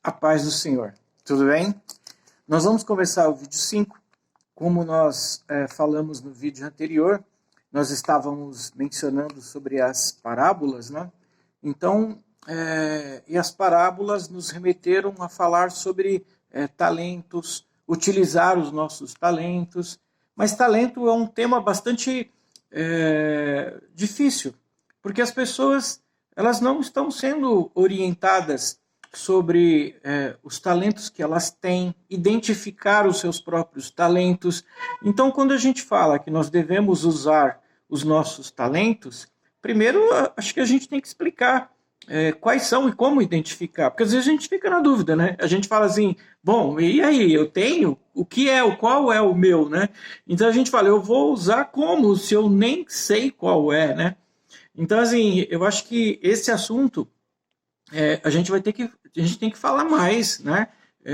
A paz do Senhor. Tudo bem? Nós vamos começar o vídeo 5. Como nós falamos no vídeo anterior, nós estávamos mencionando sobre as parábolas, né? Então, e as parábolas nos remeteram a falar sobre talentos, utilizar os nossos talentos. Mas talento é um tema bastante difícil, porque as pessoas elas não estão sendo orientadas sobre os talentos que elas têm, identificar os seus próprios talentos. Então, quando a gente fala que nós devemos usar os nossos talentos, primeiro, acho que a gente tem que explicar quais são e como identificar, porque às vezes a gente fica na dúvida, né? A gente fala assim, bom, e aí, eu tenho? Qual é o meu, né? Então a gente fala, eu vou usar como se eu nem sei qual é, né? Então, assim, eu acho que esse assunto a gente tem que falar mais, né?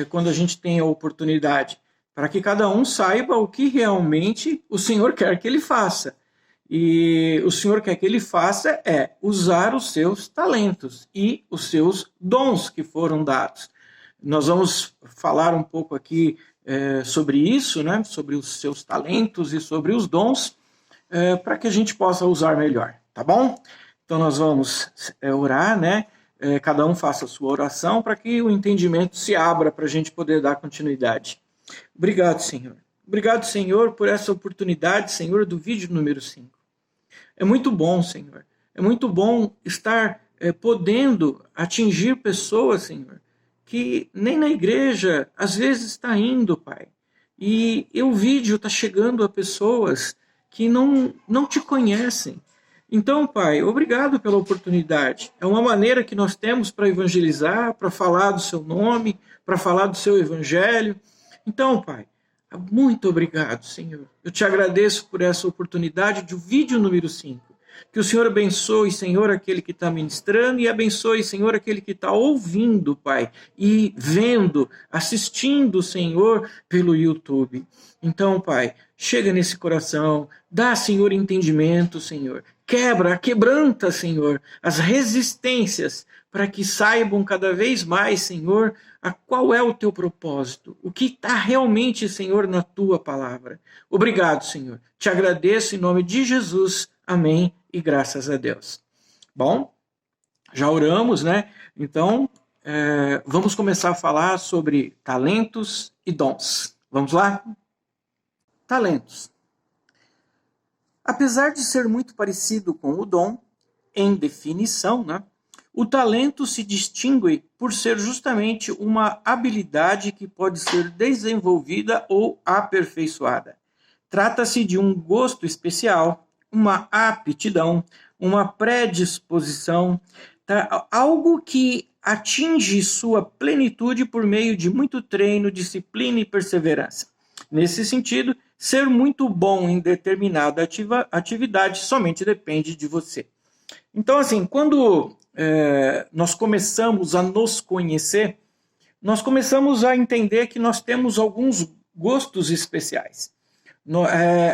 Quando a gente tem a oportunidade, para que cada um saiba o que realmente o Senhor quer que ele faça. E o Senhor quer que ele faça usar os seus talentos e os seus dons que foram dados. Nós vamos falar um pouco aqui sobre isso, né? Sobre os seus talentos e sobre os dons, para que a gente possa usar melhor, tá bom? Então nós vamos orar, né? Cada um faça a sua oração para que o entendimento se abra para a gente poder dar continuidade. Obrigado, Senhor. Obrigado, Senhor, por essa oportunidade, Senhor, do vídeo número 5. É muito bom, Senhor. É muito bom estar podendo atingir pessoas, Senhor, que nem na igreja às vezes está indo, Pai. E o vídeo está chegando a pessoas que não te conhecem. Então, Pai, obrigado pela oportunidade. É uma maneira que nós temos para evangelizar, para falar do seu nome, para falar do seu evangelho. Então, Pai, muito obrigado, Senhor. Eu te agradeço por essa oportunidade do vídeo número 5. Que o Senhor abençoe, Senhor, aquele que está ministrando e abençoe, Senhor, aquele que está ouvindo, Pai, e vendo, assistindo, Senhor, pelo YouTube. Então, Pai, chega nesse coração, dá, Senhor, entendimento, Senhor. Quebranta, Senhor, as resistências para que saibam cada vez mais, Senhor, qual é o teu propósito, o que está realmente, Senhor, na tua palavra. Obrigado, Senhor. Te agradeço em nome de Jesus. Amém e graças a Deus. Bom, já oramos, né? Então, vamos começar a falar sobre talentos e dons. Vamos lá? Talentos. Apesar de ser muito parecido com o dom, em definição, né? O talento se distingue por ser justamente uma habilidade que pode ser desenvolvida ou aperfeiçoada. Trata-se de um gosto especial, uma aptidão, uma predisposição, tá? Algo que atinge sua plenitude por meio de muito treino, disciplina e perseverança. Nesse sentido, ser muito bom em determinada atividade somente depende de você. Então, assim, quando nós começamos a nos conhecer, nós começamos a entender que nós temos alguns gostos especiais.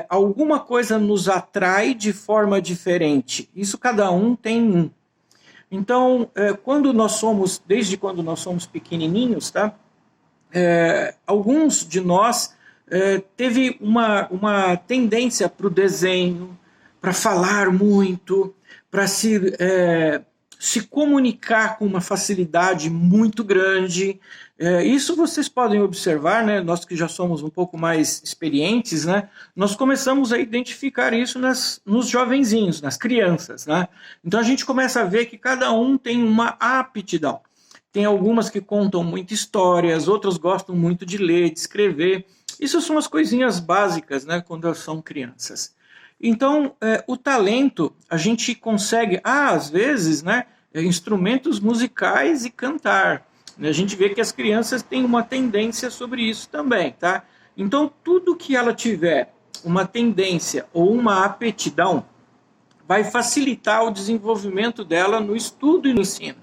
Alguma coisa nos atrai de forma diferente. Isso cada um tem um. Então, desde quando nós somos pequenininhos, tá? Alguns de nós teve uma tendência para o desenho, para falar muito, para se comunicar com uma facilidade muito grande. Isso vocês podem observar, né? Nós que já somos um pouco mais experientes, né? Nós começamos a identificar isso nos jovenzinhos, nas crianças, né? Então a gente começa a ver que cada um tem uma aptidão. Tem algumas que contam muitas histórias, outras gostam muito de ler, de escrever. Isso são as coisinhas básicas, né? Quando elas são crianças. Então, o talento, a gente consegue, às vezes, né, instrumentos musicais e cantar. A gente vê que as crianças têm uma tendência sobre isso também, tá? Então, tudo que ela tiver uma tendência ou uma aptidão vai facilitar o desenvolvimento dela no estudo e no ensino.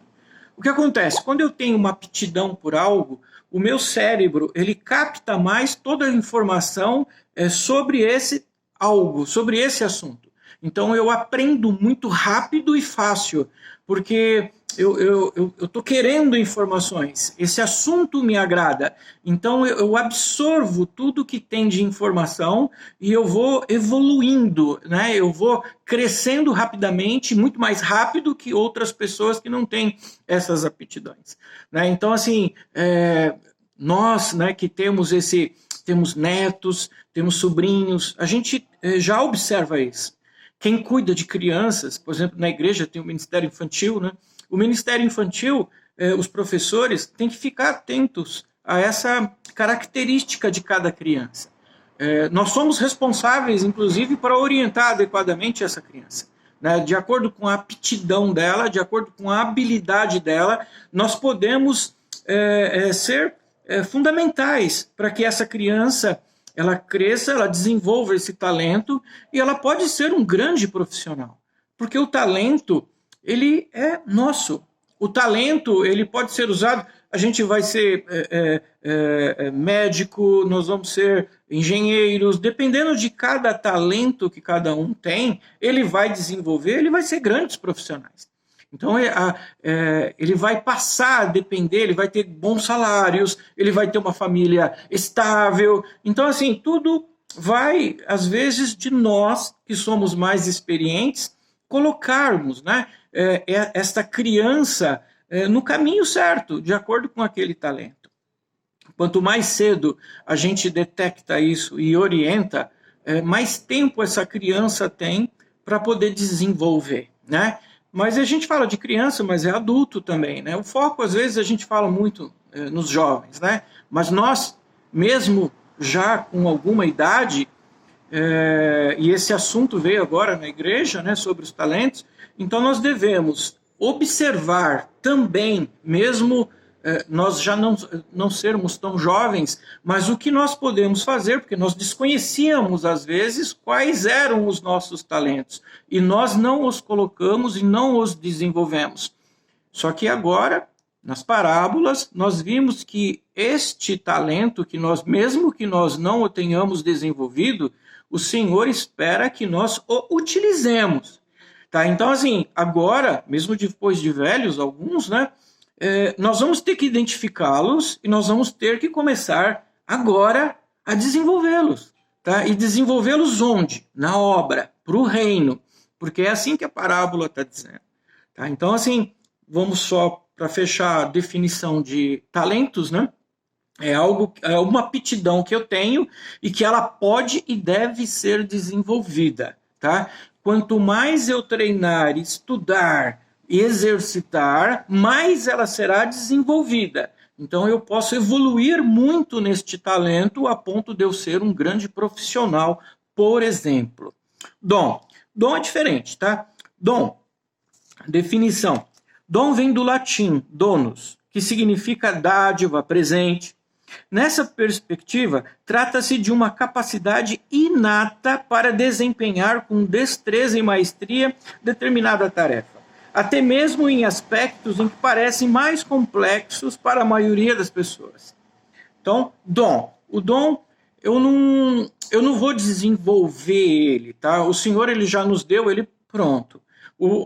O que acontece? Quando eu tenho uma aptidão por algo, o meu cérebro ele capta mais toda a informação sobre esse algo, sobre esse assunto. Então eu aprendo muito rápido e fácil, porque eu estou querendo informações, esse assunto me agrada, então eu absorvo tudo que tem de informação e eu vou evoluindo, né? Eu vou crescendo rapidamente, muito mais rápido que outras pessoas que não têm essas aptidões, né? Então, assim, nós, né, que temos netos, temos sobrinhos, a gente já observa isso. Quem cuida de crianças, por exemplo, na igreja tem o Ministério Infantil, né? O Ministério Infantil, os professores têm que ficar atentos a essa característica de cada criança. Nós somos responsáveis, inclusive, para orientar adequadamente essa criança, né? De acordo com a aptidão dela, de acordo com a habilidade dela, nós podemos ser fundamentais para que essa criança ela cresça, ela desenvolva esse talento e ela pode ser um grande profissional, porque o talento ele é nosso. O talento ele pode ser usado. A gente vai ser médico, nós vamos ser engenheiros, dependendo de cada talento que cada um tem, ele vai desenvolver, ele vai ser grandes profissionais. Então, ele vai passar a depender, ele vai ter bons salários, ele vai ter uma família estável. Então, assim, tudo vai, às vezes, de nós, que somos mais experientes, colocarmos, né, esta criança no caminho certo, de acordo com aquele talento. Quanto mais cedo a gente detecta isso e orienta, mais tempo essa criança tem para poder desenvolver, né? Mas a gente fala de criança, mas é adulto também, né? O foco, às vezes, a gente fala muito nos jovens, né? Mas nós, mesmo já com alguma idade, e esse assunto veio agora na igreja, né, sobre os talentos, então nós devemos observar também, mesmo nós já não sermos tão jovens, mas o que nós podemos fazer, porque nós desconhecíamos, às vezes, quais eram os nossos talentos, e nós não os colocamos e não os desenvolvemos. Só que agora, nas parábolas, nós vimos que este talento, que nós, mesmo que nós não o tenhamos desenvolvido, o Senhor espera que nós o utilizemos. Tá? Então, assim, agora, mesmo depois de velhos, alguns, né, nós vamos ter que identificá-los e nós vamos ter que começar agora a desenvolvê-los. Tá? E desenvolvê-los onde? Na obra, para o reino. Porque é assim que a parábola está dizendo. Tá? Então, assim, vamos só para fechar a definição de talentos, né? É uma aptidão que eu tenho e que ela pode e deve ser desenvolvida, tá? Quanto mais eu treinar, estudar, exercitar, mais ela será desenvolvida. Então eu posso evoluir muito neste talento a ponto de eu ser um grande profissional, por exemplo. Dom. Dom é diferente, tá? Dom, definição. Dom vem do latim, donus, que significa dádiva, presente. Nessa perspectiva, trata-se de uma capacidade inata para desempenhar com destreza e maestria determinada tarefa, até mesmo em aspectos em que parecem mais complexos para a maioria das pessoas. Então, dom. O dom, eu não vou desenvolver ele, tá? O Senhor ele já nos deu ele pronto.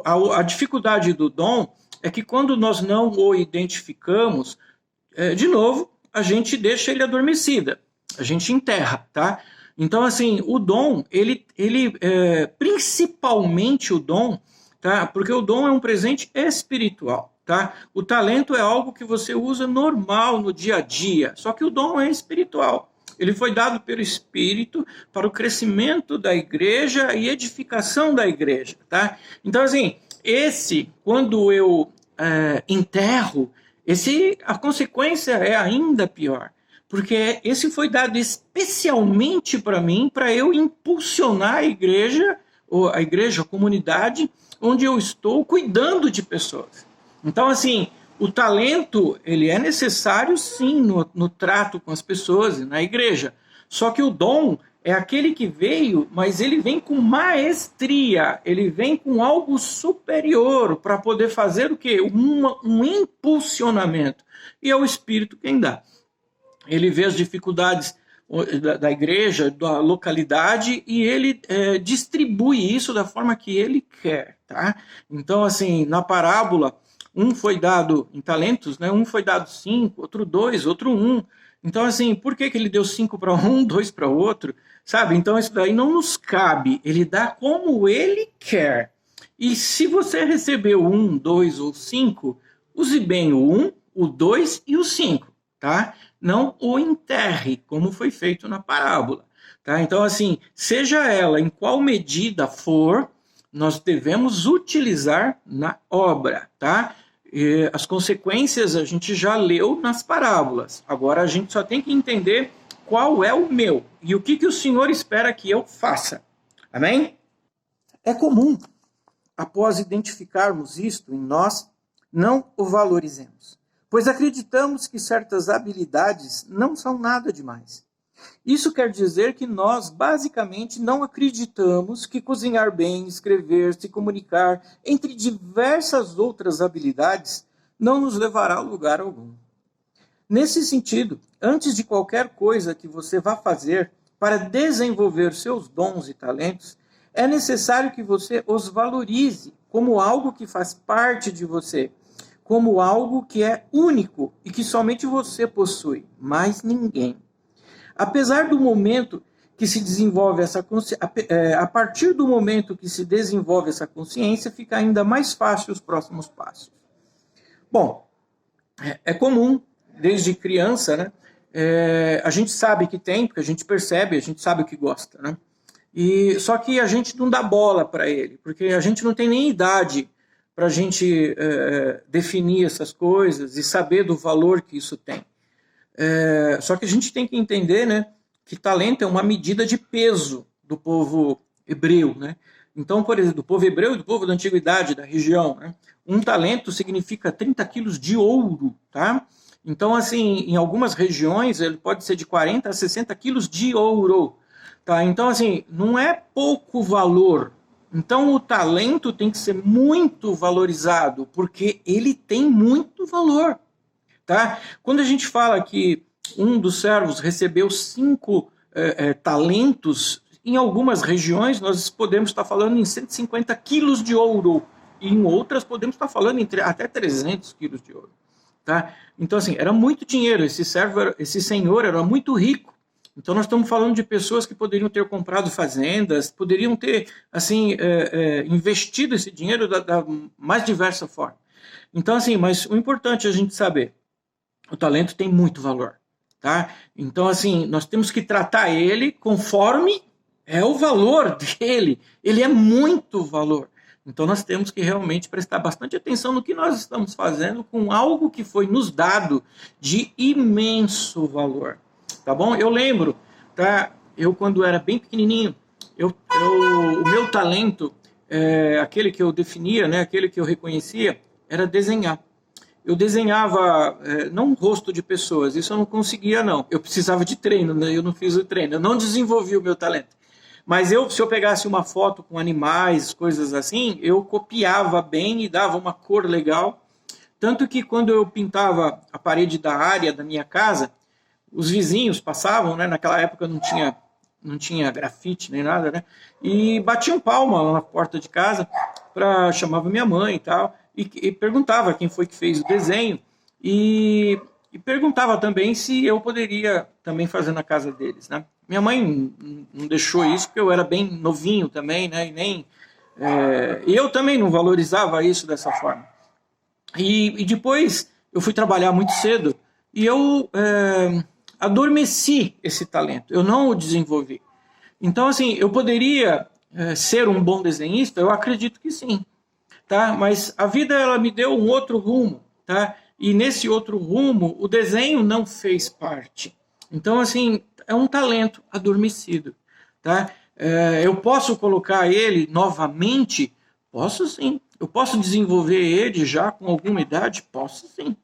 A dificuldade do dom é que quando nós não o identificamos, de novo, a gente deixa ele adormecida, a gente enterra, tá? Então, assim, o dom, ele principalmente o dom, tá? Porque o dom é um presente espiritual, tá? O talento é algo que você usa normal no dia a dia, só que o dom é espiritual. Ele foi dado pelo Espírito para o crescimento da igreja e edificação da igreja, tá? Então, assim, quando eu enterro, a consequência é ainda pior, porque esse foi dado especialmente para mim, para eu impulsionar a igreja, a comunidade, onde eu estou cuidando de pessoas. Então, assim, o talento, ele é necessário, sim, no trato com as pessoas e na igreja. Só que o dom é aquele que veio, mas ele vem com maestria, ele vem com algo superior para poder fazer o quê? Um impulsionamento. E é o Espírito quem dá. Ele vê as dificuldades da igreja, da localidade, e ele distribui isso da forma que ele quer. Tá? Então, assim, na parábola, um foi dado em talentos, né? Um foi dado 5, outro 2, outro 1. Então, assim, por que ele deu 5 para um, 2 para o outro? Sabe? Então, isso daí não nos cabe. Ele dá como ele quer. E se você recebeu 1, 2 ou 5, use bem o 1, o 2 e o 5, tá? Não o enterre, como foi feito na parábola. Tá? Então, assim, seja ela em qual medida for, nós devemos utilizar na obra, tá? E as consequências a gente já leu nas parábolas. Agora a gente só tem que entender qual é o meu e o que o Senhor espera que eu faça. Amém? É comum, após identificarmos isto em nós, não o valorizemos, pois acreditamos que certas habilidades não são nada demais. Isso quer dizer que nós, basicamente, não acreditamos que cozinhar bem, escrever, se comunicar, entre diversas outras habilidades, não nos levará a lugar algum. Nesse sentido, antes de qualquer coisa que você vá fazer para desenvolver seus dons e talentos, é necessário que você os valorize como algo que faz parte de você, como algo que é único e que somente você possui, mais ninguém. Apesar do momento que se desenvolve essa consciência, a partir do momento que se desenvolve essa consciência, fica ainda mais fácil os próximos passos. Bom, é comum, desde criança, né? A gente sabe que tem, porque a gente percebe, a gente sabe o que gosta, né? Só que a gente não dá bola para ele, porque a gente não tem nem idade para a gente definir essas coisas e saber do valor que isso tem. Só que a gente tem que entender, né, que talento é uma medida de peso do povo hebreu, né? Então, por exemplo, do povo hebreu e do povo da antiguidade, da região, né? Um talento significa 30 quilos de ouro, tá? Então, assim, em algumas regiões ele pode ser de 40 a 60 quilos de ouro, tá? Então, assim, não é pouco valor. Então, o talento tem que ser muito valorizado, porque ele tem muito valor. Tá? Quando a gente fala que um dos servos recebeu 5 talentos, em algumas regiões nós podemos estar falando em 150 quilos de ouro, e em outras podemos estar falando em até 300 quilos de ouro. Tá? Então, assim, era muito dinheiro, esse senhor era muito rico. Então, nós estamos falando de pessoas que poderiam ter comprado fazendas, poderiam ter assim investido esse dinheiro da mais diversa forma. Então, assim, mas o importante é a gente saber, o talento tem muito valor, tá? Então, assim, nós temos que tratar ele conforme é o valor dele. Ele é muito valor. Então, nós temos que realmente prestar bastante atenção no que nós estamos fazendo com algo que foi nos dado de imenso valor, tá bom? Eu lembro, tá? Eu, quando era bem pequenininho, o meu talento, aquele que eu definia, né, aquele que eu reconhecia, era desenhar. Eu desenhava, não um rosto de pessoas, isso eu não conseguia, não. Eu precisava de treino, né? Eu não fiz o treino, eu não desenvolvi o meu talento. Mas se eu pegasse uma foto com animais, coisas assim, eu copiava bem e dava uma cor legal. Tanto que quando eu pintava a parede da área da minha casa, os vizinhos passavam, né? Naquela época não tinha grafite nem nada, né? E batiam palma lá na porta de casa, chamava minha mãe e tal, e perguntava quem foi que fez o desenho, e perguntava também se eu poderia também fazer na casa deles, né? Minha mãe não deixou isso, porque eu era bem novinho também, né? E eu também não valorizava isso dessa forma. E depois eu fui trabalhar muito cedo, e eu adormeci esse talento, eu não o desenvolvi. Então, assim, eu poderia ser um bom desenhista? Eu acredito que sim, tá? Mas a vida, ela me deu um outro rumo, tá? E nesse outro rumo, o desenho não fez parte. Então, assim, é um talento adormecido, tá? Eu posso colocar ele novamente? Posso sim. Eu posso desenvolver ele já com alguma idade? Posso sim,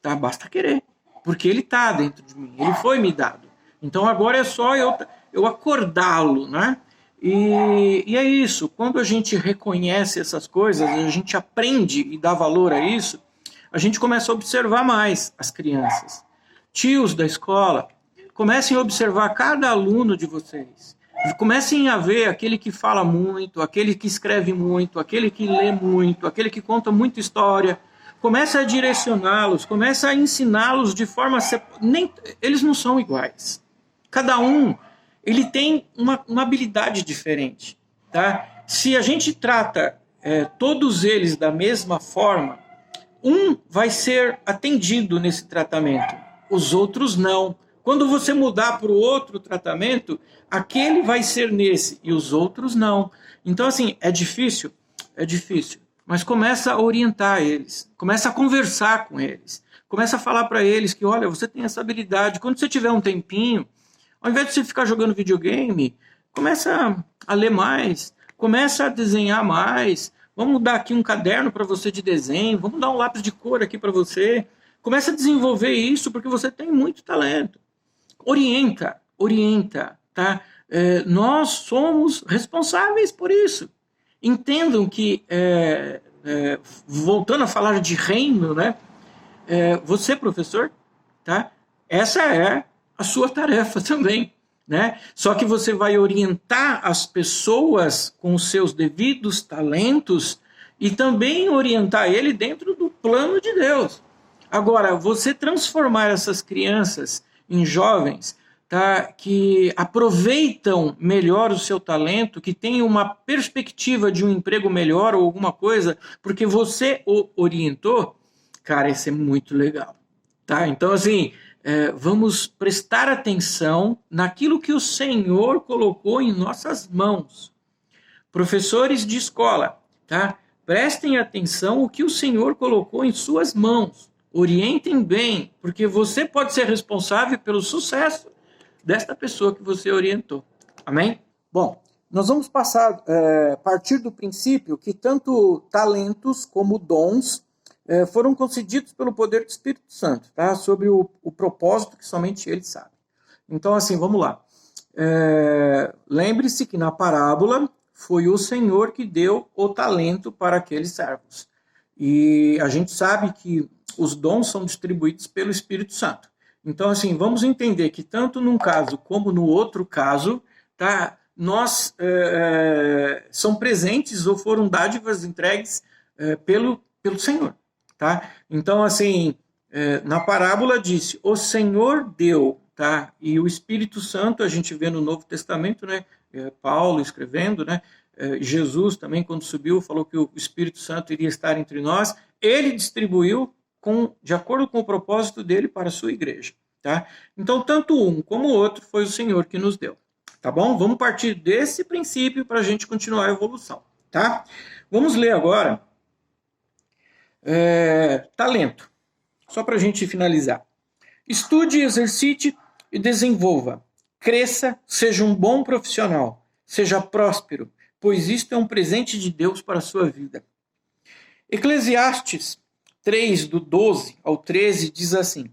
tá? Basta querer, porque ele está dentro de mim, ele foi me dado. Então agora é só eu acordá-lo, né? E é isso, quando a gente reconhece essas coisas, a gente aprende e dá valor a isso, a gente começa a observar mais as crianças. Tios da escola, comecem a observar cada aluno de vocês. Comecem a ver aquele que fala muito, aquele que escreve muito, aquele que lê muito, aquele que conta muita história. começa a direcioná-los, começa a ensiná-los de forma... Eles não são iguais. Cada um, ele tem uma habilidade diferente. Tá? Se a gente trata todos eles da mesma forma, um vai ser atendido nesse tratamento, os outros não. Quando você mudar para o outro tratamento, aquele vai ser nesse e os outros não. Então, assim, é difícil, mas começa a orientar eles, começa a conversar com eles, começa a falar para eles que, olha, você tem essa habilidade, quando você tiver um tempinho, ao invés de você ficar jogando videogame, começa a ler mais, começa a desenhar mais, vamos dar aqui um caderno para você de desenho, vamos dar um lápis de cor aqui para você, começa a desenvolver isso porque você tem muito talento. Orienta, tá? Nós somos responsáveis por isso. Entendam que, voltando a falar de reino, né? Você, professor, tá? Essa é a sua tarefa também, né? Só que você vai orientar as pessoas com os seus devidos talentos e também orientar ele dentro do plano de Deus. Agora, você transformar essas crianças em jovens, tá, que aproveitam melhor o seu talento, que têm uma perspectiva de um emprego melhor ou alguma coisa, porque você o orientou, cara, isso é muito legal. Tá? Então, assim, vamos prestar atenção naquilo que o Senhor colocou em nossas mãos. Professores de escola, tá? Prestem atenção o que o Senhor colocou em suas mãos. Orientem bem, porque você pode ser responsável pelo sucesso desta pessoa que você orientou. Amém? Bom, nós vamos partir do princípio que tanto talentos como dons foram concedidos pelo poder do Espírito Santo, tá? Sobre o propósito que somente ele sabe. Então, assim, vamos lá. Lembre-se que na parábola foi o Senhor que deu o talento para aqueles servos. E a gente sabe que os dons são distribuídos pelo Espírito Santo. Então, assim, vamos entender que tanto num caso como no outro caso, tá, nós são presentes ou foram dádivas entregues pelo Senhor. Tá? Então, assim, na parábola disse, o Senhor deu, tá? E o Espírito Santo, a gente vê no Novo Testamento, né? Paulo escrevendo, né? Jesus também, quando subiu, falou que o Espírito Santo iria estar entre nós. Ele distribuiu de acordo com o propósito dele para a sua igreja. Tá? Então, tanto um como o outro foi o Senhor que nos deu. Tá bom? Vamos partir desse princípio para a gente continuar a evolução. Tá? Vamos ler agora talento. Só para a gente finalizar. Estude, exercite e desenvolva. Cresça, seja um bom profissional. Seja próspero, pois isto é um presente de Deus para a sua vida. Eclesiastes 3, do 12 ao 13, diz assim: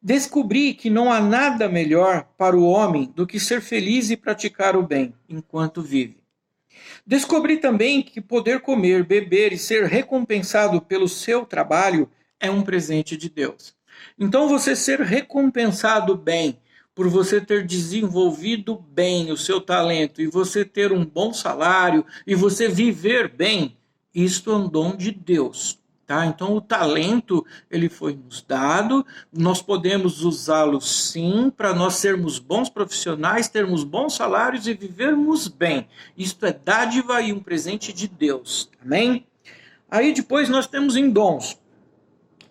descobri que não há nada melhor para o homem do que ser feliz e praticar o bem enquanto vive. Descobri também que poder comer, beber e ser recompensado pelo seu trabalho é um presente de Deus. Então, você ser recompensado bem, por você ter desenvolvido bem o seu talento e você ter um bom salário e você viver bem, isto é um dom de Deus. Tá? Então, o talento, ele foi nos dado, nós podemos usá-lo sim, para nós sermos bons profissionais, termos bons salários e vivermos bem. Isto é dádiva e um presente de Deus. Amém? Aí depois nós temos em dons,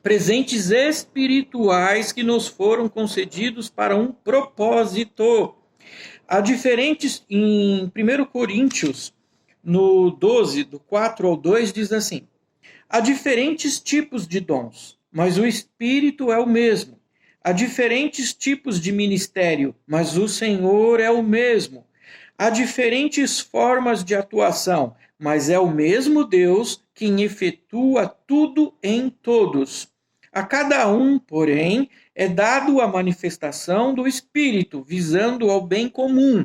presentes espirituais que nos foram concedidos para um propósito. Há diferentes, em 1 Coríntios, no 12, do 4 ao 2, diz assim: há diferentes tipos de dons, mas o Espírito é o mesmo. Há diferentes tipos de ministério, mas o Senhor é o mesmo. Há diferentes formas de atuação, mas é o mesmo Deus quem efetua tudo em todos. A cada um, porém, é dado a manifestação do Espírito, visando ao bem comum.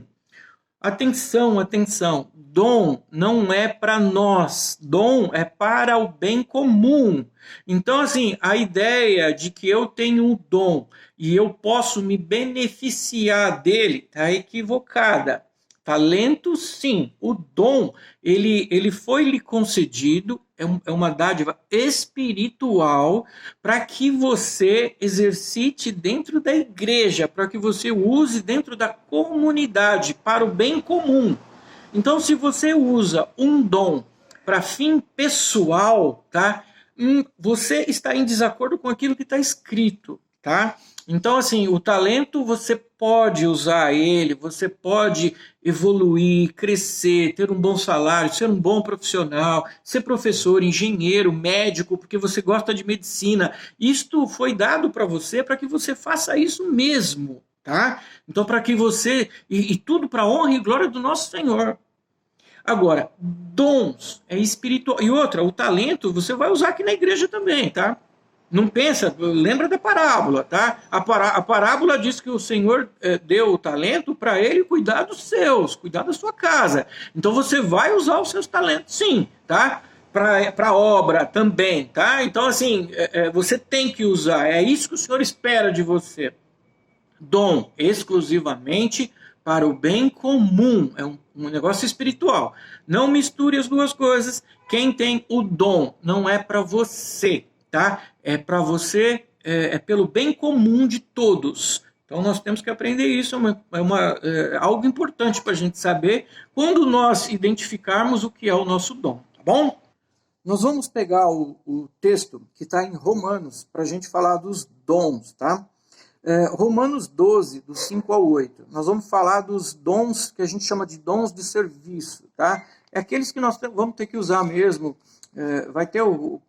Atenção, atenção. Dom não é para nós. Dom é para o bem comum. Então, assim, a ideia de que eu tenho um dom e eu posso me beneficiar dele está equivocada. talento, sim. O dom, ele foi lhe concedido, é uma dádiva espiritual para que você exercite dentro da igreja, para que você use dentro da comunidade, para o bem comum. Então, se você usa um dom para fim pessoal, tá? Você está em desacordo com aquilo que está escrito, tá? Então, assim, o talento você pode usar ele, você pode evoluir, crescer, ter um bom salário, ser um bom profissional, ser professor, engenheiro, médico, porque você gosta de medicina. Isto foi dado para você para que você faça isso mesmo, tá? Então, para que você. E tudo para a honra e glória do nosso Senhor. Agora, dons é espiritual. E outra, o talento você vai usar aqui na igreja também, tá? Não pensa, lembra da parábola, tá? A parábola diz que o Senhor deu o talento para ele cuidar dos seus, cuidar da sua casa. Então você vai usar os seus talentos, sim, tá? Para obra também, tá? Então, assim, você tem que usar. É isso que o Senhor espera de você. Dom exclusivamente para o bem comum, é um negócio espiritual. Não misture as duas coisas. Quem tem o dom não é para você, tá? É para você, é pelo bem comum de todos. Então nós temos que aprender isso, é algo importante para a gente saber quando nós identificarmos o que é o nosso dom, tá bom? Nós vamos pegar o texto que está em Romanos para a gente falar dos dons, tá? Romanos 12, do 5 ao 8. Nós vamos falar dos dons que a gente chama de dons de serviço, tá? É aqueles que nós vamos ter que usar mesmo. Vai ter o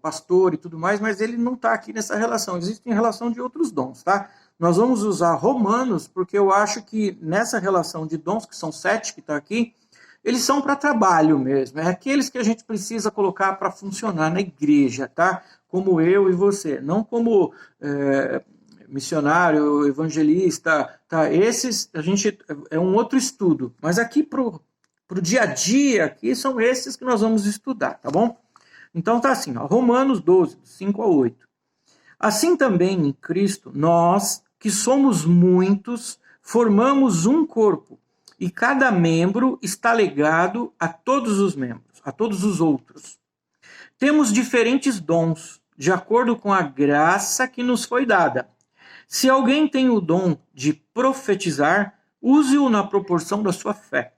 pastor e tudo mais, mas ele não está aqui nessa relação. Existem relação de outros dons, tá? Nós vamos usar Romanos, porque eu acho que nessa relação de dons, que são 7 que está aqui, eles são para trabalho mesmo. É aqueles que a gente precisa colocar para funcionar na igreja, tá? Como eu e você. Não como missionário, evangelista, tá? Esses a gente é um outro estudo, mas aqui pro dia a dia, aqui são esses que nós vamos estudar, tá bom? Então tá assim, ó, Romanos 12, 5 a 8. Assim também em Cristo, nós, que somos muitos, formamos um corpo, e cada membro está ligado a todos os membros, a todos os outros. Temos diferentes dons, de acordo com a graça que nos foi dada. Se alguém tem o dom de profetizar, use-o na proporção da sua fé.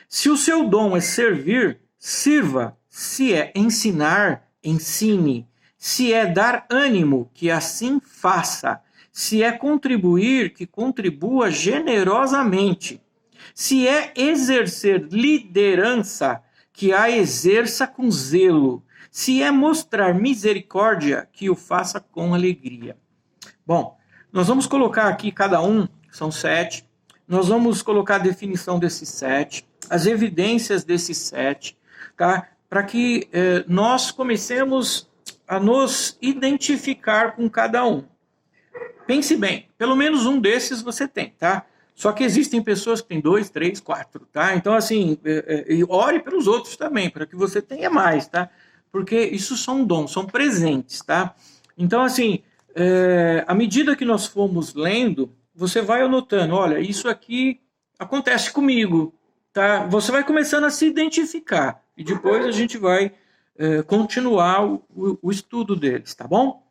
Se o seu dom é servir, sirva. Se é ensinar, ensine. Se é dar ânimo, que assim faça. Se é contribuir, que contribua generosamente. Se é exercer liderança, que a exerça com zelo. Se é mostrar misericórdia, que o faça com alegria. Bom, nós vamos colocar aqui cada um, são 7, nós vamos colocar a definição desses 7, as evidências desses 7, tá? Para que nós comecemos a nos identificar com cada um. Pense bem, pelo menos um desses você tem, tá? Só que existem pessoas que têm 2, 3, 4, tá? Então, assim, ore pelos outros também, para que você tenha mais, tá? Porque isso são dons, são presentes, tá? Então, assim, à medida que nós formos lendo, você vai anotando, olha, isso aqui acontece comigo, tá? Você vai começando a se identificar e depois a gente vai continuar o estudo deles, tá bom?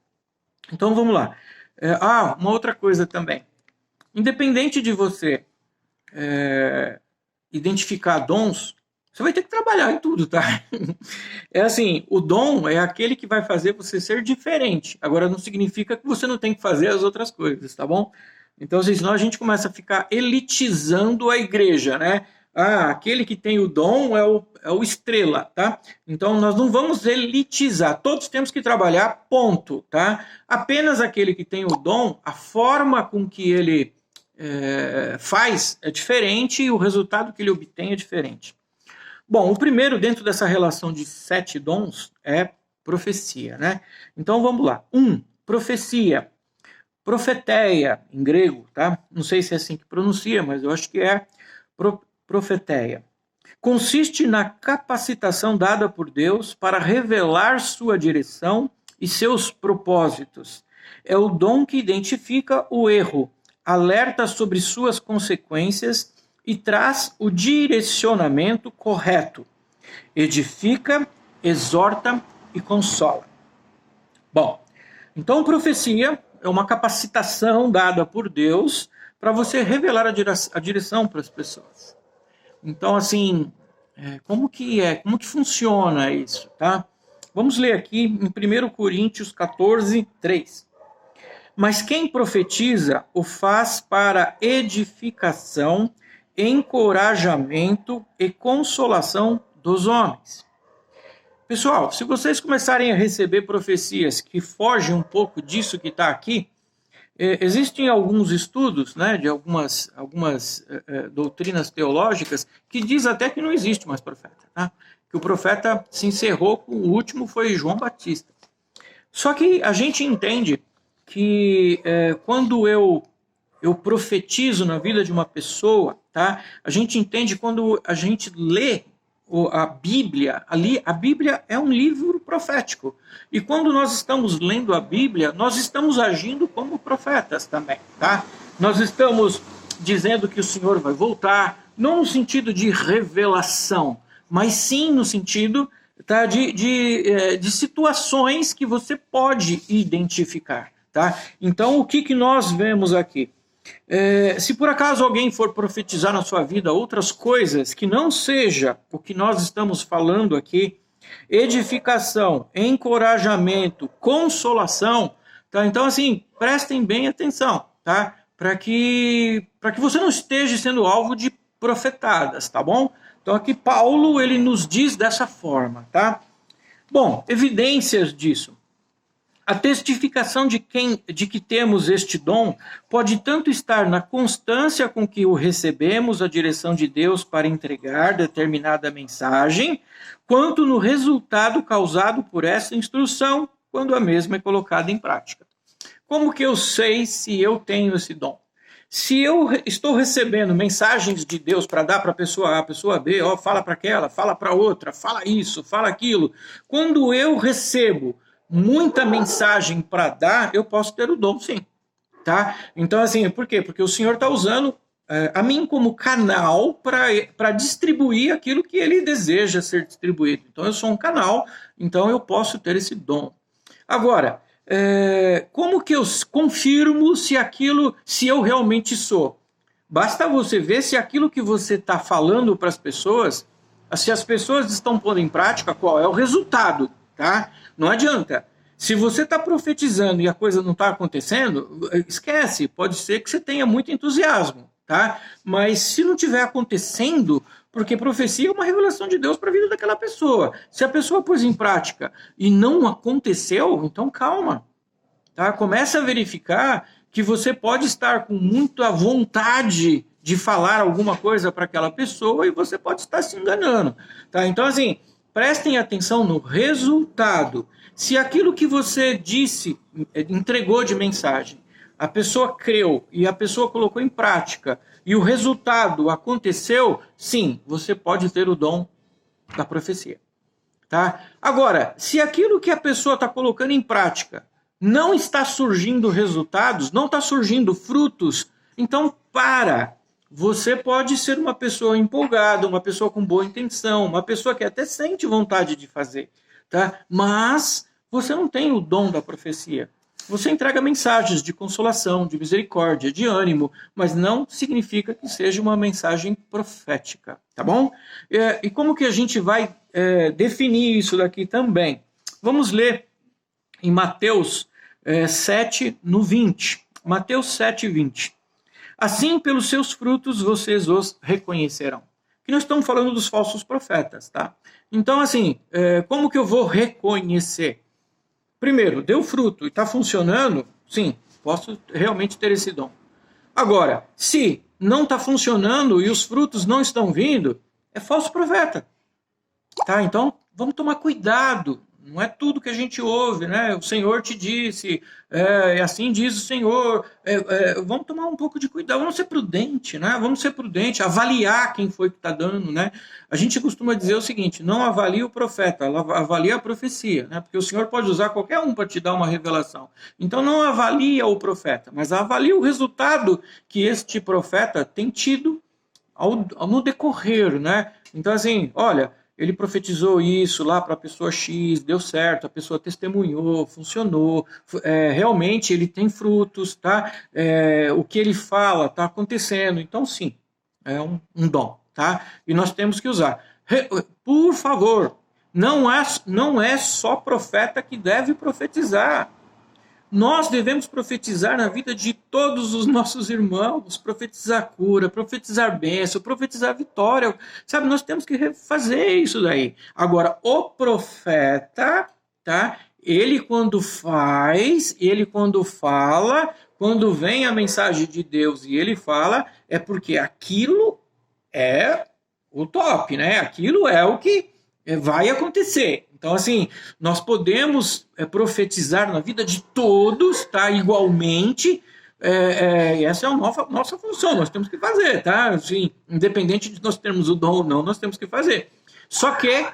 Então vamos lá. Uma outra coisa também. Independente de você identificar dons, você vai ter que trabalhar em tudo, tá? É assim, o dom é aquele que vai fazer você ser diferente. Agora, não significa que você não tem que fazer as outras coisas, tá bom? Então, senão a gente começa a ficar elitizando a igreja, né? Aquele que tem o dom é o estrela, tá? Então, nós não vamos elitizar. Todos temos que trabalhar, ponto, tá? Apenas aquele que tem o dom, a forma com que ele faz é diferente e o resultado que ele obtém é diferente. Bom, o primeiro dentro dessa relação de 7 dons é profecia, né? Então vamos lá. 1, profecia. Profeteia, em grego, tá? Não sei se é assim que pronuncia, mas eu acho que é profeteia. Consiste na capacitação dada por Deus para revelar sua direção e seus propósitos. É o dom que identifica o erro, alerta sobre suas consequências e traz o direcionamento correto. Edifica, exorta e consola. Bom, então profecia é uma capacitação dada por Deus para você revelar a direção para as pessoas. Então, assim, como que funciona isso, tá? Vamos ler aqui em 1 Coríntios 14, 3. Mas quem profetiza o faz para edificação, encorajamento e consolação dos homens. Pessoal, se vocês começarem a receber profecias que fogem um pouco disso que está aqui, existem alguns estudos, né, de algumas doutrinas teológicas que diz até que não existe mais profeta, tá? Que o profeta se encerrou, o último foi João Batista. Só que a gente entende que quando eu profetizo na vida de uma pessoa, tá? A gente entende quando a gente lê a Bíblia, ali, a Bíblia é um livro profético. E quando nós estamos lendo a Bíblia, nós estamos agindo como profetas também, tá? Nós estamos dizendo que o Senhor vai voltar, não no sentido de revelação, mas sim no sentido, tá, de situações que você pode identificar, tá? Então, o que nós vemos aqui? Se por acaso alguém for profetizar na sua vida outras coisas que não seja o que nós estamos falando aqui, edificação, encorajamento, consolação, tá? Então, assim, prestem bem atenção, tá? Para que você não esteja sendo alvo de profetadas, tá bom? Então, aqui Paulo, ele nos diz dessa forma, tá? Bom, evidências disso. A testificação de que temos este dom pode tanto estar na constância com que o recebemos, a direção de Deus para entregar determinada mensagem, quanto no resultado causado por essa instrução, quando a mesma é colocada em prática. Como que eu sei se eu tenho esse dom? Se eu estou recebendo mensagens de Deus para dar para a pessoa A, pessoa B, fala para aquela, fala para outra, fala isso, fala aquilo. Quando eu recebo muita mensagem para dar, eu posso ter o dom, sim. Tá? Então, assim, por quê? Porque o Senhor está usando a mim como canal para distribuir aquilo que Ele deseja ser distribuído. Então, eu sou um canal, então eu posso ter esse dom. Agora, como que eu confirmo se eu realmente sou? Basta você ver se aquilo que você está falando para as pessoas, se as pessoas estão pondo em prática, qual é o resultado, tá? Não adianta. Se você está profetizando e a coisa não está acontecendo, esquece. Pode ser que você tenha muito entusiasmo, tá? Mas se não estiver acontecendo, porque profecia é uma revelação de Deus para a vida daquela pessoa. Se a pessoa pôs em prática e não aconteceu, então calma. Tá? Começa a verificar que você pode estar com muita vontade de falar alguma coisa para aquela pessoa e você pode estar se enganando. Tá? Então, assim, prestem atenção no resultado. Se aquilo que você disse, entregou de mensagem, a pessoa creu e a pessoa colocou em prática e o resultado aconteceu, sim, você pode ter o dom da profecia. Tá? Agora, se aquilo que a pessoa está colocando em prática não está surgindo resultados, não está surgindo frutos, então para. Você pode ser uma pessoa empolgada, uma pessoa com boa intenção, uma pessoa que até sente vontade de fazer, tá? Mas você não tem o dom da profecia. Você entrega mensagens de consolação, de misericórdia, de ânimo, mas não significa que seja uma mensagem profética, tá bom? E como que a gente vai definir isso daqui também? Vamos ler em Mateus 7, no 20. Mateus 7, 20. Assim, pelos seus frutos, vocês os reconhecerão. Que nós estamos falando dos falsos profetas, tá? Então, assim, como que eu vou reconhecer? Primeiro, deu fruto e está funcionando, sim, posso realmente ter esse dom. Agora, se não está funcionando e os frutos não estão vindo, é falso profeta. Tá? Então, vamos tomar cuidado. Não é tudo que a gente ouve, né? O Senhor te disse, assim diz o Senhor. Vamos tomar um pouco de cuidado, vamos ser prudente, né? Vamos ser prudente, avaliar quem foi que está dando, né? A gente costuma dizer o seguinte: não avalie o profeta, avalie a profecia, né? Porque o Senhor pode usar qualquer um para te dar uma revelação. Então não avalie o profeta, mas avalie o resultado que este profeta tem tido no decorrer, né? Então, assim, olha, ele profetizou isso lá para a pessoa X, deu certo, a pessoa testemunhou, funcionou, realmente ele tem frutos, tá? O que ele fala está acontecendo. Então, sim, é um dom, tá? E nós temos que usar. Por favor, não é só profeta que deve profetizar. Nós devemos profetizar na vida de todos os nossos irmãos, profetizar cura, profetizar bênção, profetizar vitória. Sabe, nós temos que fazer isso daí. Agora, o profeta, tá? Ele quando faz, ele quando fala, quando vem a mensagem de Deus e ele fala, é porque aquilo é o top, né? Aquilo é o que vai acontecer. Então, assim, nós podemos profetizar na vida de todos, tá? Igualmente, essa é a nossa função, nós temos que fazer, tá? Assim, independente de nós termos o dom ou não, nós temos que fazer. Só que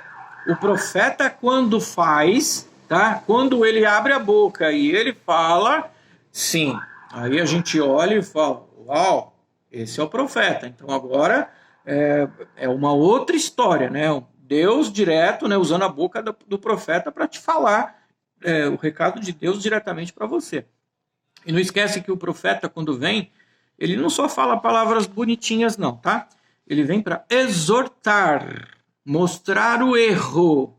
o profeta, quando faz, tá? Quando ele abre a boca e ele fala, sim, aí a gente olha e fala, uau, esse é o profeta. Então, agora é uma outra história, né? Deus direto, né, usando a boca do profeta para te falar o recado de Deus diretamente para você. E não esquece que o profeta, quando vem, ele não só fala palavras bonitinhas, não, tá? Ele vem para exortar, mostrar o erro.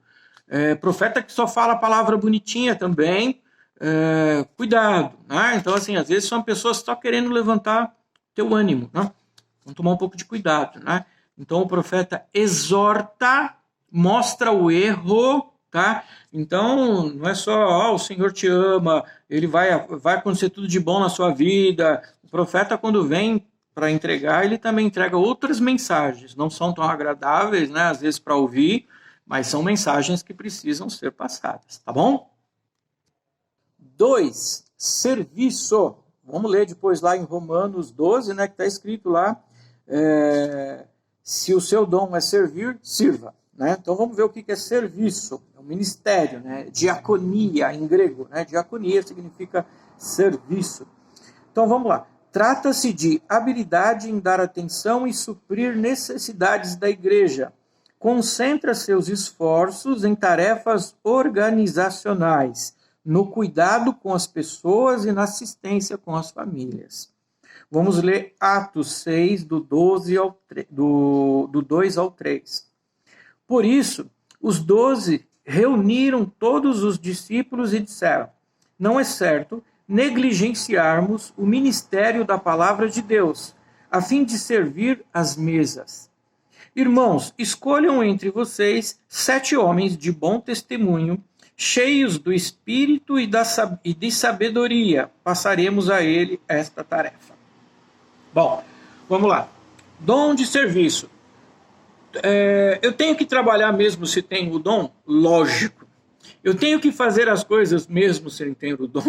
Profeta que só fala palavra bonitinha também, cuidado, né? Então, assim, às vezes são pessoas só querendo levantar teu ânimo, né? Vamos tomar um pouco de cuidado, né? Então, o profeta exorta, mostra o erro, tá? Então, não é só, o Senhor te ama, ele vai acontecer tudo de bom na sua vida. O profeta, quando vem para entregar, ele também entrega outras mensagens. Não são tão agradáveis, né? Às vezes para ouvir, mas são mensagens que precisam ser passadas, tá bom? 2, serviço. Vamos ler depois lá em Romanos 12, né? Que está escrito lá, se o seu dom é servir, sirva. Né? Então vamos ver o que é serviço, é um ministério, né? Diaconia em grego, né? Diaconia significa serviço. Então vamos lá, trata-se de habilidade em dar atenção e suprir necessidades da igreja. Concentra seus esforços em tarefas organizacionais, no cuidado com as pessoas e na assistência com as famílias. Vamos ler Atos 6, do 2 ao 3. Por isso, os 12 reuniram todos os discípulos e disseram, não é certo negligenciarmos o ministério da palavra de Deus, a fim de servir às mesas. Irmãos, escolham entre vocês 7 homens de bom testemunho, cheios do Espírito e de sabedoria. Passaremos a ele esta tarefa. Bom, vamos lá. Dom de serviço. Eu tenho que trabalhar mesmo se tenho o dom? Lógico. Eu tenho que fazer as coisas mesmo sem ter o dom?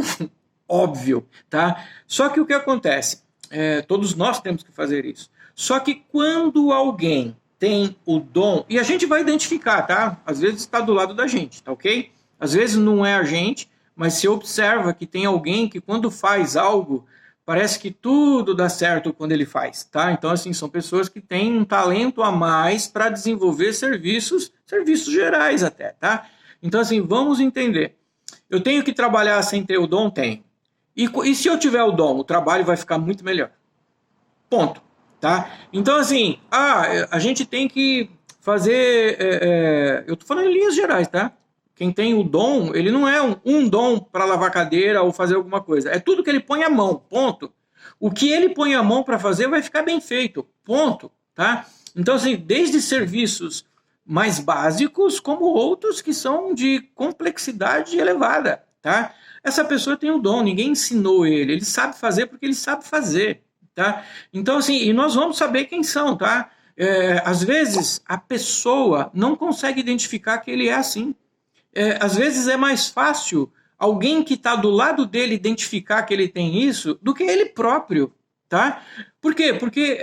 Óbvio, tá? Só que o que acontece? Todos nós temos que fazer isso. Só que quando alguém tem o dom, e a gente vai identificar, tá? Às vezes está do lado da gente, tá ok? Às vezes não é a gente, mas se observa que tem alguém que quando faz algo, parece que tudo dá certo quando ele faz, tá? Então, assim, são pessoas que têm um talento a mais para desenvolver serviços gerais até, tá? Então, assim, vamos entender. Eu tenho que trabalhar sem ter o dom? Tenho. E se eu tiver o dom, o trabalho vai ficar muito melhor. Ponto, tá? Então, assim, a gente tem que fazer... eu tô falando em linhas gerais, tá? Quem tem o dom, ele não é um dom para lavar cadeira ou fazer alguma coisa. É tudo que ele põe a mão, ponto. O que ele põe a mão para fazer vai ficar bem feito, ponto. Tá? Então, assim, desde serviços mais básicos, como outros que são de complexidade elevada. Tá? Essa pessoa tem o dom, ninguém ensinou ele sabe fazer porque ele sabe fazer. Tá? Então, assim, e nós vamos saber quem são, tá? Às vezes, a pessoa não consegue identificar que ele é assim. Às vezes é mais fácil alguém que está do lado dele identificar que ele tem isso do que ele próprio, tá? Por quê? Porque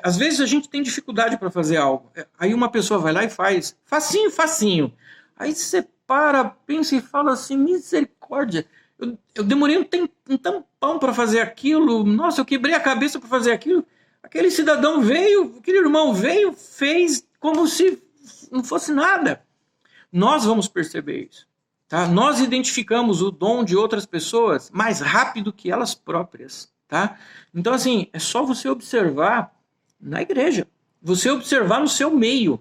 às vezes a gente tem dificuldade para fazer algo. Aí uma pessoa vai lá e faz facinho, facinho. Aí você para, pensa e fala assim, misericórdia, eu demorei um tampão para fazer aquilo, nossa, eu quebrei a cabeça para fazer aquilo. Aquele cidadão veio, aquele irmão veio, fez como se não fosse nada. Nós vamos perceber isso. Tá? Nós identificamos o dom de outras pessoas mais rápido que elas próprias. Tá? Então, assim, é só você observar na igreja. Você observar no seu meio.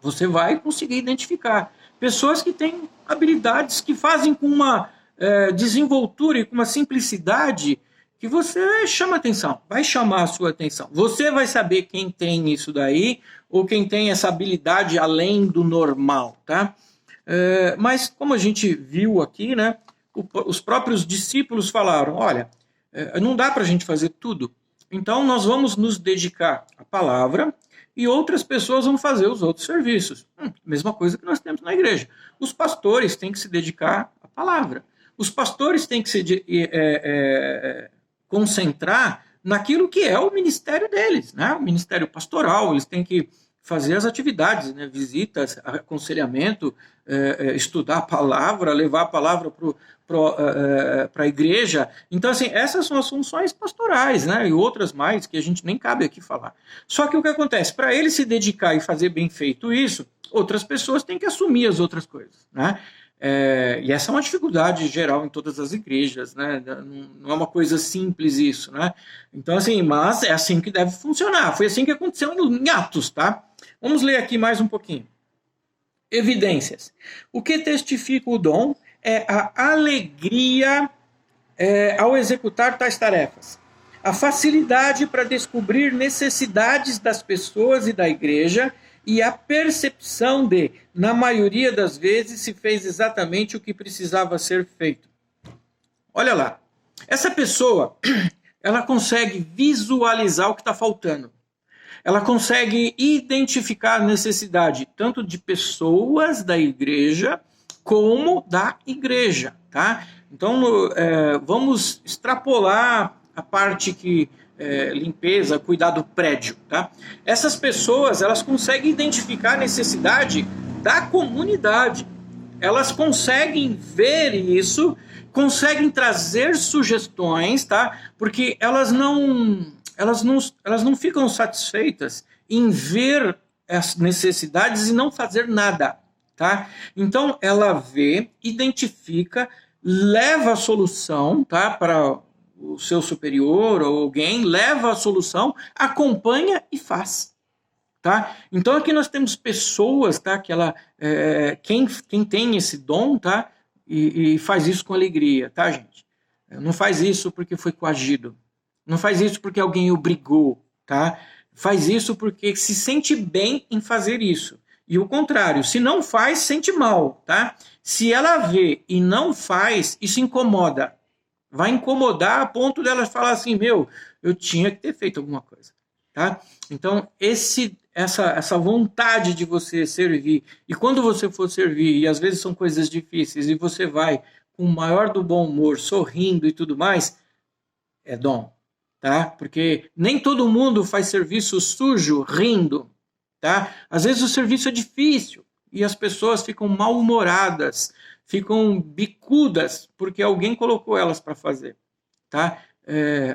Você vai conseguir identificar pessoas que têm habilidades, que fazem com uma desenvoltura e com uma simplicidade que você chama atenção, vai chamar a sua atenção. Você vai saber quem tem isso daí ou quem tem essa habilidade além do normal, tá? Mas como a gente viu aqui, né, os próprios discípulos falaram, olha, não dá para a gente fazer tudo, então nós vamos nos dedicar à palavra e outras pessoas vão fazer os outros serviços. Mesma coisa que nós temos na igreja. Os pastores têm que se dedicar à palavra. Os pastores têm que se concentrar naquilo que é o ministério deles, né? O ministério pastoral. Eles têm que fazer as atividades, né? Visitas, aconselhamento, estudar a palavra, levar a palavra para a igreja. Então, assim, essas são as funções pastorais, né? E outras mais que a gente nem cabe aqui falar. Só que o que acontece? Para ele se dedicar e fazer bem feito isso, outras pessoas têm que assumir as outras coisas, né? E essa é uma dificuldade geral em todas as igrejas, né? Não é uma coisa simples isso, né? Então, assim, mas é assim que deve funcionar. Foi assim que aconteceu em Atos, tá? Vamos ler aqui mais um pouquinho. Evidências. O que testifica o dom é a alegria ao executar tais tarefas, a facilidade para descobrir necessidades das pessoas e da igreja e a percepção de, na maioria das vezes, se fez exatamente o que precisava ser feito. Olha lá, essa pessoa, ela consegue visualizar o que está faltando. Ela consegue identificar a necessidade tanto de pessoas da igreja como da igreja, tá? Então, vamos extrapolar a parte que limpeza, cuidar do prédio, tá? Essas pessoas, elas conseguem identificar a necessidade da comunidade. Elas conseguem ver isso, conseguem trazer sugestões, tá? Porque elas não ficam satisfeitas em ver as necessidades e não fazer nada, tá? Então, ela vê, identifica, leva a solução, tá? Para o seu superior ou alguém, leva a solução, acompanha e faz, tá? Então, aqui nós temos pessoas, tá? Que quem tem esse dom, tá? E faz isso com alegria, tá, gente? Não faz isso porque foi coagido. Não faz isso porque alguém obrigou, tá? Faz isso porque se sente bem em fazer isso. E o contrário, se não faz, sente mal, tá? Se ela vê e não faz, isso incomoda. Vai incomodar a ponto dela falar assim, eu tinha que ter feito alguma coisa, tá? Então, essa vontade de você servir, e quando você for servir, e às vezes são coisas difíceis, e você vai com o maior do bom humor, sorrindo e tudo mais, é dom. Tá? Porque nem todo mundo faz serviço sujo rindo, tá? Às vezes o serviço é difícil e as pessoas ficam mal-humoradas, ficam bicudas porque alguém colocou elas para fazer, tá?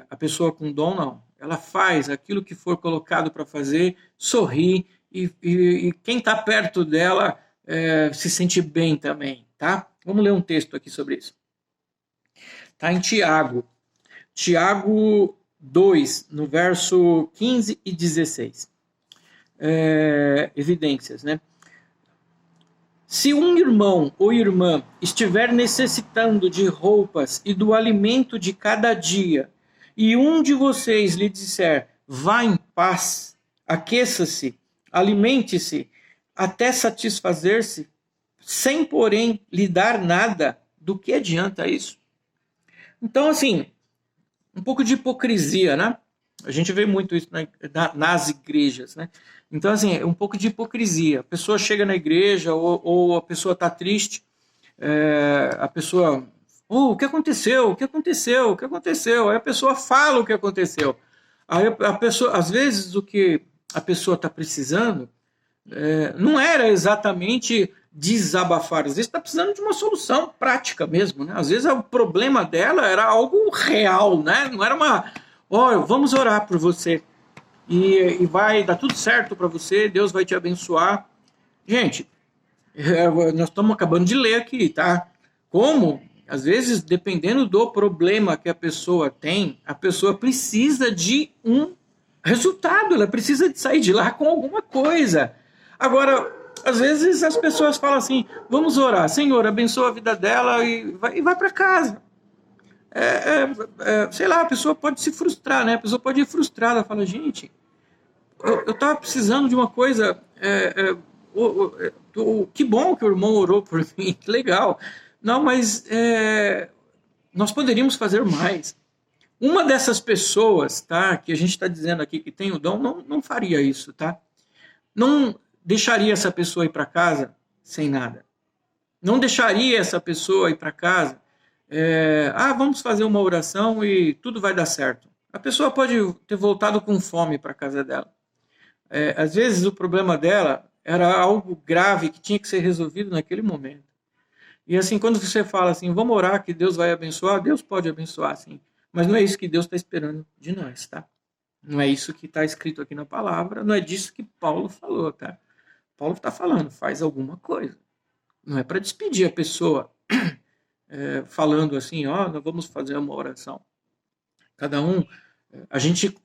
A pessoa com dom não, ela faz aquilo que for colocado para fazer, sorri e quem está perto dela se sente bem também, tá? Vamos ler um texto aqui sobre isso. Tá em Tiago 2, no verso 15 e 16. Evidências, né? Se um irmão ou irmã estiver necessitando de roupas e do alimento de cada dia, e um de vocês lhe disser, vá em paz, aqueça-se, alimente-se, até satisfazer-se, sem, porém, lhe dar nada, do que adianta isso? Então, assim, um pouco de hipocrisia, né? A gente vê muito isso nas igrejas, né? Então, assim, um pouco de hipocrisia. A pessoa chega na igreja ou a pessoa está triste, a pessoa... o que aconteceu? O que aconteceu? O que aconteceu? Aí a pessoa fala o que aconteceu. Aí a pessoa, às vezes, o que a pessoa está precisando não era exatamente desabafar. Às vezes está precisando de uma solução prática mesmo, né? Às vezes o problema dela era algo real, né? Não era vamos orar por você. e vai dar tudo certo para você, Deus vai te abençoar. Gente, nós estamos acabando de ler aqui, tá? Como, às vezes, dependendo do problema que a pessoa tem, a pessoa precisa de um resultado, ela precisa de sair de lá com alguma coisa. Agora, às vezes as pessoas falam assim, vamos orar, Senhor, abençoa a vida dela e vai para casa. Sei lá, a pessoa pode se frustrar, né? A pessoa pode ir frustrada, ela fala, gente, eu estava precisando de uma coisa, que bom que o irmão orou por mim, que legal. Não, mas nós poderíamos fazer mais. Uma dessas pessoas, tá, que a gente está dizendo aqui que tem o dom, não faria isso, tá? Não deixaria essa pessoa ir para casa sem nada. Não deixaria essa pessoa ir para casa, vamos fazer uma oração e tudo vai dar certo. A pessoa pode ter voltado com fome para a casa dela. Às vezes o problema dela era algo grave que tinha que ser resolvido naquele momento. E assim, quando você fala assim, vamos orar que Deus vai abençoar, Deus pode abençoar, sim. Mas não é isso que Deus está esperando de nós, tá? Não é isso que está escrito aqui na palavra, não é disso que Paulo falou, tá? Paulo está falando, faz alguma coisa. Não é para despedir a pessoa falando assim, nós vamos fazer uma oração. Cada um, a gente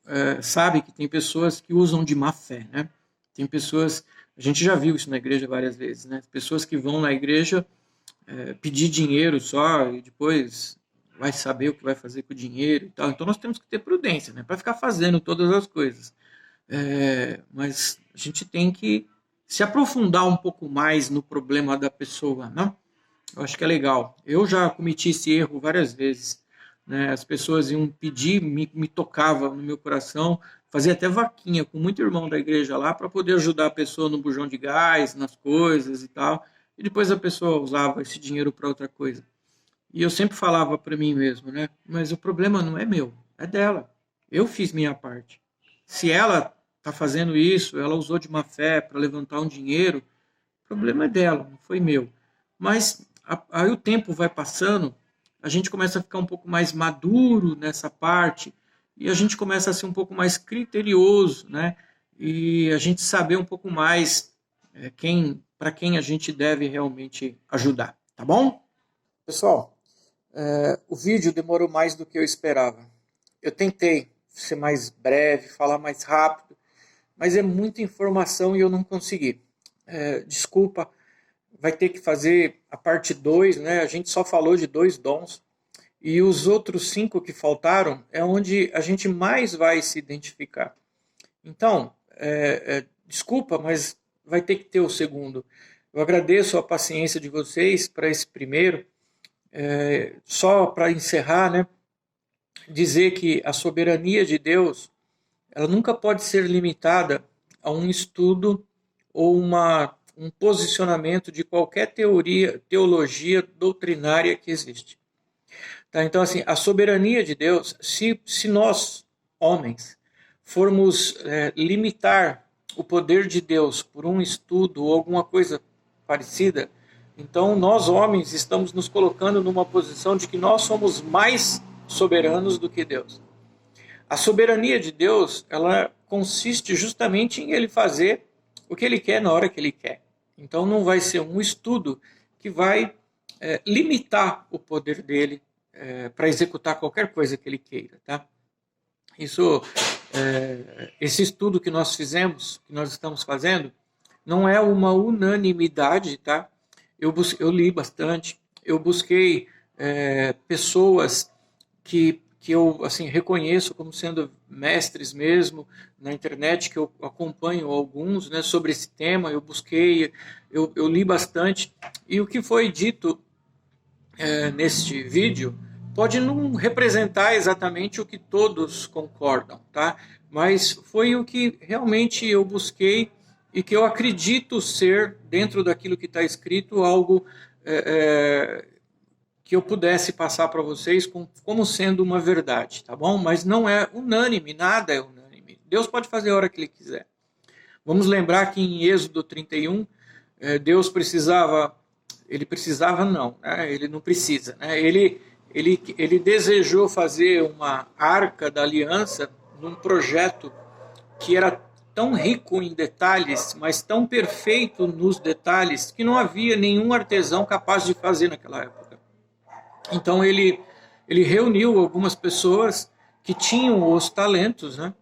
sabe que tem pessoas que usam de má fé, né? Tem pessoas, a gente já viu isso na igreja várias vezes, né? Pessoas que vão na igreja pedir dinheiro só e depois vai saber o que vai fazer com o dinheiro e tal. Então nós temos que ter prudência, né? Para ficar fazendo todas as coisas. Mas a gente tem que se aprofundar um pouco mais no problema da pessoa, né? Eu acho que é legal. Eu já cometi esse erro várias vezes, né? As pessoas iam pedir, me tocava no meu coração, fazia até vaquinha com muito irmão da igreja lá para poder ajudar a pessoa no bujão de gás, nas coisas e tal. E depois a pessoa usava esse dinheiro para outra coisa. E eu sempre falava para mim mesmo, né? Mas o problema não é meu, é dela. Eu fiz minha parte. Se ela está fazendo isso, ela usou de má fé para levantar um dinheiro, o problema é dela, não foi meu. Mas aí o tempo vai passando, a gente começa a ficar um pouco mais maduro nessa parte e a gente começa a ser um pouco mais criterioso, né? E a gente saber um pouco mais para quem a gente deve realmente ajudar, tá bom? Pessoal, o vídeo demorou mais do que eu esperava. Eu tentei ser mais breve, falar mais rápido, mas é muita informação e eu não consegui. Desculpa, vai ter que fazer a parte 2, né? A gente só falou de 2 dons, e os outros 5 que faltaram é onde a gente mais vai se identificar. Então, desculpa, mas vai ter que ter o segundo. Eu agradeço a paciência de vocês para esse primeiro. Só para encerrar, né? Dizer que a soberania de Deus ela nunca pode ser limitada a um estudo ou um posicionamento de qualquer teologia doutrinária que existe. Tá? Então, assim, a soberania de Deus, se nós, homens, formos limitar o poder de Deus por um estudo ou alguma coisa parecida, então nós, homens, estamos nos colocando numa posição de que nós somos mais soberanos do que Deus. A soberania de Deus, ela consiste justamente em ele fazer o que ele quer na hora que ele quer. Então não vai ser um estudo que vai limitar o poder dele para executar qualquer coisa que ele queira, tá? Esse estudo que nós fizemos, que nós estamos fazendo, não é uma unanimidade, tá? Eu li bastante, eu busquei pessoas que eu assim, reconheço como sendo mestres mesmo na internet, que eu acompanho alguns, né, sobre esse tema, eu busquei, eu li bastante, e o que foi dito neste vídeo pode não representar exatamente o que todos concordam, tá? Mas foi o que realmente eu busquei e que eu acredito ser, dentro daquilo que está escrito, algo que eu pudesse passar para vocês como sendo uma verdade, tá bom? Mas não é unânime, nada é unânime. Deus pode fazer a hora que Ele quiser. Vamos lembrar que em Êxodo 31, Deus ele não precisa, né? Ele desejou fazer uma arca da aliança num projeto que era tão rico em detalhes, mas tão perfeito nos detalhes, que não havia nenhum artesão capaz de fazer naquela época. Então ele reuniu algumas pessoas que tinham os talentos, né?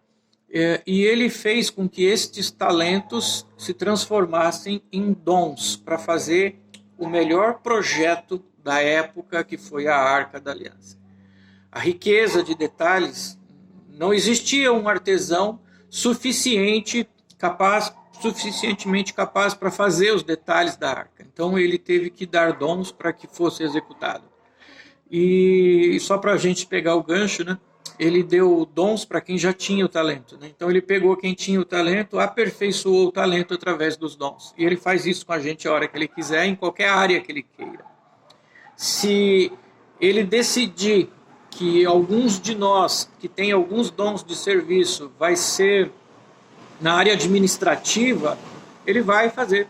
E ele fez com que estes talentos se transformassem em dons para fazer o melhor projeto da época, que foi a Arca da Aliança. A riqueza de detalhes, não existia um artesão suficientemente capaz para fazer os detalhes da arca. Então ele teve que dar dons para que fosse executado. E só para a gente pegar o gancho, né? Ele deu dons para quem já tinha o talento. Né? Então ele pegou quem tinha o talento, aperfeiçoou o talento através dos dons. E ele faz isso com a gente a hora que ele quiser, em qualquer área que ele queira. Se ele decidir que alguns de nós que tem alguns dons de serviço vai ser na área administrativa, ele vai fazer.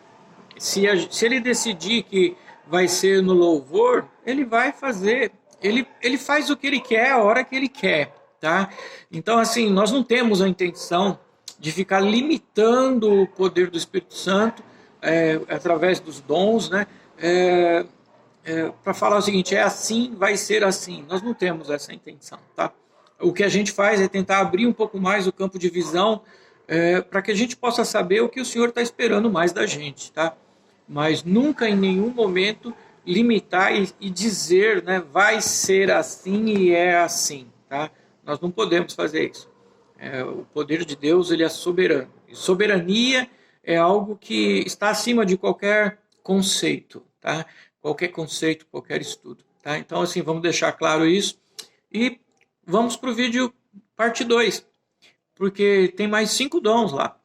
Se ele decidir que vai ser no louvor, ele vai fazer. Ele faz o que ele quer, a hora que ele quer. Tá? Então, assim, nós não temos a intenção de ficar limitando o poder do Espírito Santo através dos dons, né? Para falar o seguinte, é assim, vai ser assim. Nós não temos essa intenção, tá? O que a gente faz é tentar abrir um pouco mais o campo de visão para que a gente possa saber o que o Senhor está esperando mais da gente, tá? Mas nunca em nenhum momento limitar e dizer, né, vai ser assim e é assim, tá? Nós não podemos fazer isso. O poder de Deus, ele é soberano. E soberania é algo que está acima de qualquer conceito, tá? Qualquer conceito, qualquer estudo. Tá? Então, assim, vamos deixar claro isso. E vamos para o vídeo parte 2, porque tem mais 5 dons lá,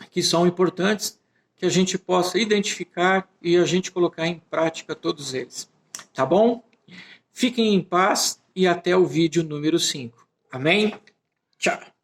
que são importantes, que a gente possa identificar e a gente colocar em prática todos eles. Tá bom? Fiquem em paz e até o vídeo número 5. Amém? Tchau!